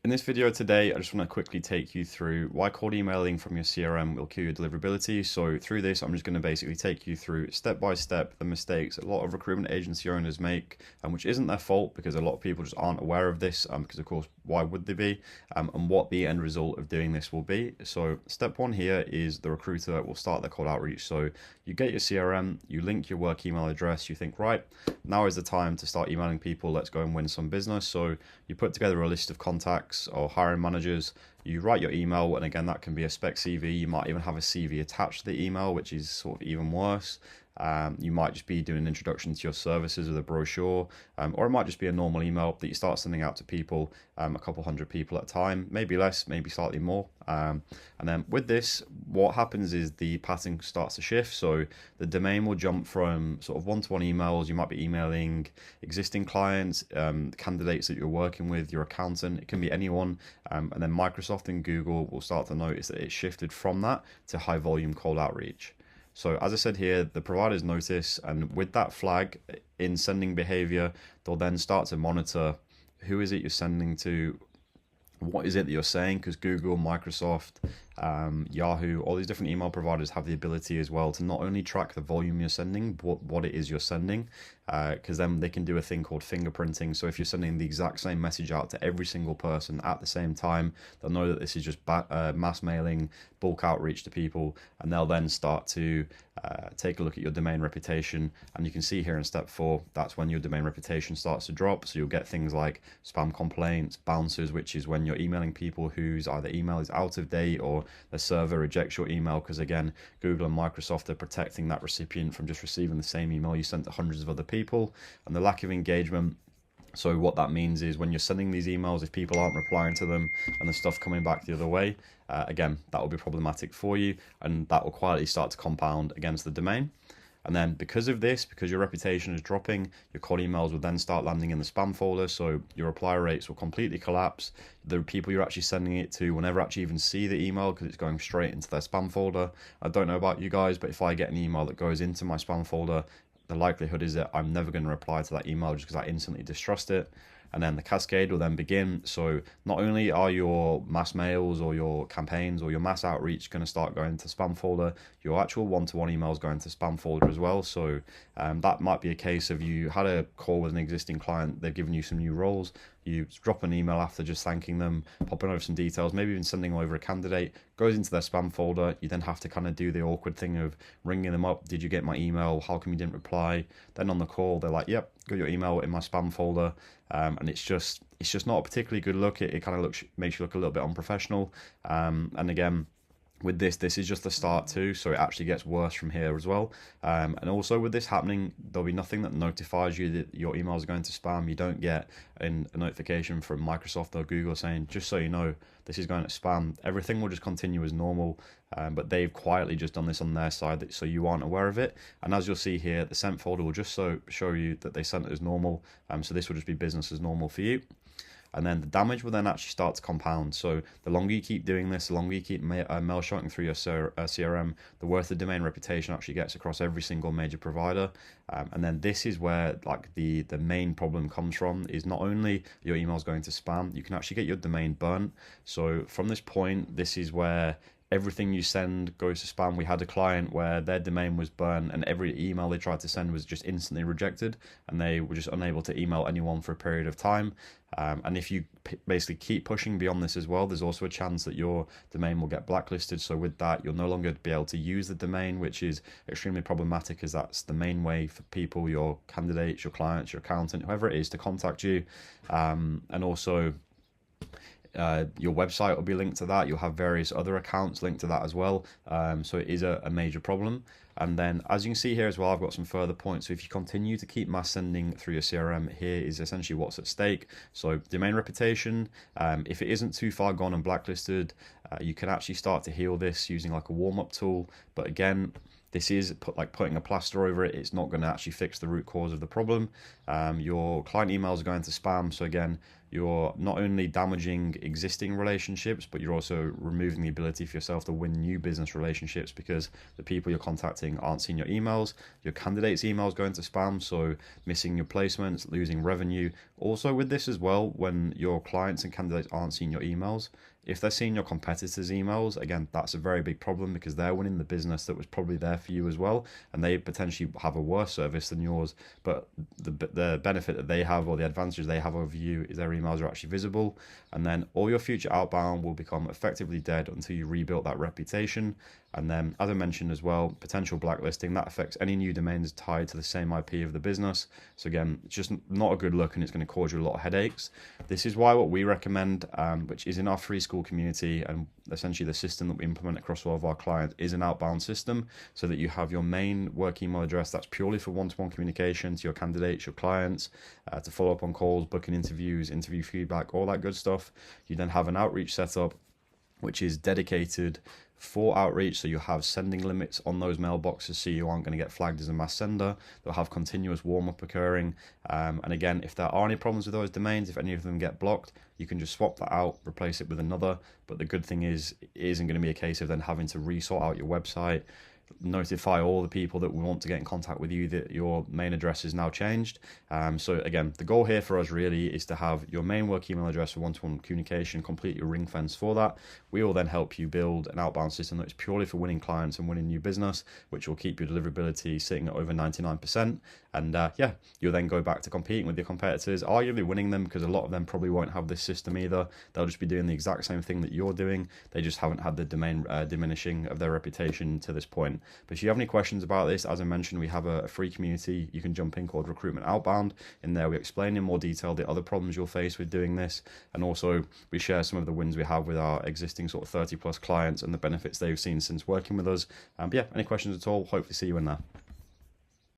In this video today, I just want to quickly take you through why cold emailing from your CRM will kill your deliverability. So through this, I'm just going to basically take you through step by step the mistakes a lot of recruitment agency owners make, which isn't their fault because a lot of people just aren't aware of this, because of course, why would they be, and what the end result of doing this will be. So step one here is the recruiter will start their cold outreach. So you get your CRM, you link your work email address, you think, right, now is the time to start emailing people, let's go and win some business. So you put together a list of contacts or hiring managers, you write your email, and again, that can be a spec CV. You might even have a CV attached to the email, which is sort of even worse. You might just be doing an introduction to your services with a brochure, or it might just be a normal email that you start sending out to people, a couple hundred people at a time, maybe less, maybe slightly more. And then with this, what happens is the pattern starts to shift. So the domain will jump from sort of one-to-one emails. You might be emailing existing clients, candidates that you're working with, your accountant, it can be anyone. And then Microsoft and Google will start to notice that it shifted from that to high volume cold outreach. So as I said here, the providers notice, and with that flag in sending behavior, they'll then start to monitor who is it you're sending to, what is it that you're saying, because Google, Microsoft, Yahoo, all these different email providers have the ability as well to not only track the volume you're sending, but what it is you're sending, because then they can do a thing called fingerprinting. So if you're sending the exact same message out to every single person at the same time, they'll know that this is just mass mailing, bulk outreach to people, and they'll then start to take a look at your domain reputation. And you can see here in step 4, that's when your domain reputation starts to drop. So you'll get things like spam complaints, bouncers, which is when you're emailing people whose either email is out of date or the server rejects your email, because again, Google and Microsoft are protecting that recipient from just receiving the same email you sent to hundreds of other people. And the lack of engagement, so what that means is when you're sending these emails, if people aren't replying to them and the stuff coming back the other way, again, that will be problematic for you, and that will quietly start to compound against the domain. And then because of this, because your reputation is dropping, your cold emails will then start landing in the spam folder. So your reply rates will completely collapse. The people you're actually sending it to will never actually even see the email because it's going straight into their spam folder. I don't know about you guys, but if I get an email that goes into my spam folder, the likelihood is that I'm never going to reply to that email just because I instantly distrust it. And then the cascade will then begin. So not only are your mass mails or your campaigns or your mass outreach going to start going to spam folder, your actual one-to-one emails going to spam folder as well. So that might be a case of you had a call with an existing client, they've given you some new roles, you drop an email after just thanking them, popping over some details, maybe even sending over a candidate, goes into their spam folder. You then have to kind of do the awkward thing of ringing them up. Did you get my email? How come you didn't reply? Then on the call, they're like, yep, got your email in my spam folder. And it's just not a particularly good look. It kind of makes you look a little bit unprofessional. And again, with this is just the start too, so it actually gets worse from here as well. And also with this happening, there'll be nothing that notifies you that your emails are going to spam. You don't get a notification from Microsoft or Google saying, just so you know, this is going to spam. Everything will just continue as normal, but they've quietly just done this on their side so you aren't aware of it. And as you'll see here, the sent folder will just show you that they sent it as normal. So this will just be business as normal for you. And then the damage will then actually start to compound. So the longer you keep doing this, the longer you keep mail shotting through your CRM, the worse the domain reputation actually gets across every single major provider. And then this is where like the main problem comes from, is not only your emails going to spam, you can actually get your domain burnt. So from this point, this is where everything you send goes to spam. We had a client where their domain was burned and every email they tried to send was just instantly rejected, and they were just unable to email anyone for a period of time. And if you basically keep pushing beyond this as well, there's also a chance that your domain will get blacklisted. So with that, you'll no longer be able to use the domain, which is extremely problematic, as that's the main way for people, your candidates, your clients, your accountant, whoever it is, to contact you. And also, your website will be linked to that. You'll have various other accounts linked to that as well. So it is a major problem. And then as you can see here as well, I've got some further points. So if you continue to keep mass sending through your CRM, here is essentially what's at stake. So domain reputation, if it isn't too far gone and blacklisted, you can actually start to heal this using like a warm-up tool. But again, this is like putting a plaster over it. It's not going to actually fix the root cause of the problem. Your client emails are going to spam. So again, you're not only damaging existing relationships, but you're also removing the ability for yourself to win new business relationships, because the people you're contacting aren't seeing your emails. Your candidates' emails going to spam, so missing your placements, losing revenue, Also, with this as well, when your clients and candidates aren't seeing your emails, if they're seeing your competitors' emails, again, that's a very big problem because they're winning the business that was probably there for you as well, and they potentially have a worse service than yours. But the benefit that they have, or the advantage they have over you, is their emails are actually visible, and then all your future outbound will become effectively dead until you rebuild that reputation. And then, as I mentioned as well, potential blacklisting that affects any new domains tied to the same IP of the business. So again, it's just not a good look, and it's going to cause you a lot of headaches. This is why what we recommend, which is in our free school community, and essentially the system that we implement across all of our clients, is an outbound system, so that you have your main work email address that's purely for one-to-one communication to your candidates, your clients, to follow up on calls, booking interviews, interview feedback, all that good stuff. You then have an outreach setup, which is dedicated for outreach, so you have sending limits on those mailboxes, so you aren't going to get flagged as a mass sender. They'll have continuous warm-up occurring, and again, if there are any problems with those domains, if any of them get blocked, you can just swap that out, replace it with another. But the good thing is, it isn't going to be a case of then having to resort out your website, notify all the people that want to get in contact with you that your main address is now changed. So again, the goal here for us really is to have your main work email address for one-to-one communication completely ring fence for that. We will then help you build an outbound system that's purely for winning clients and winning new business, which will keep your deliverability sitting at over 99%. And yeah, you'll then go back to competing with your competitors, arguably winning them, because a lot of them probably won't have this system either. They'll just be doing the exact same thing that you're doing. They just haven't had the domain diminishing of their reputation to this point. But if you have any questions about this, as I mentioned, we have a free community you can jump in called Recruitment Outbound. In there, we explain in more detail the other problems you'll face with doing this. And also, we share some of the wins we have with our existing sort of 30 plus clients and the benefits they've seen since working with us. But yeah, any questions at all, hopefully see you in there.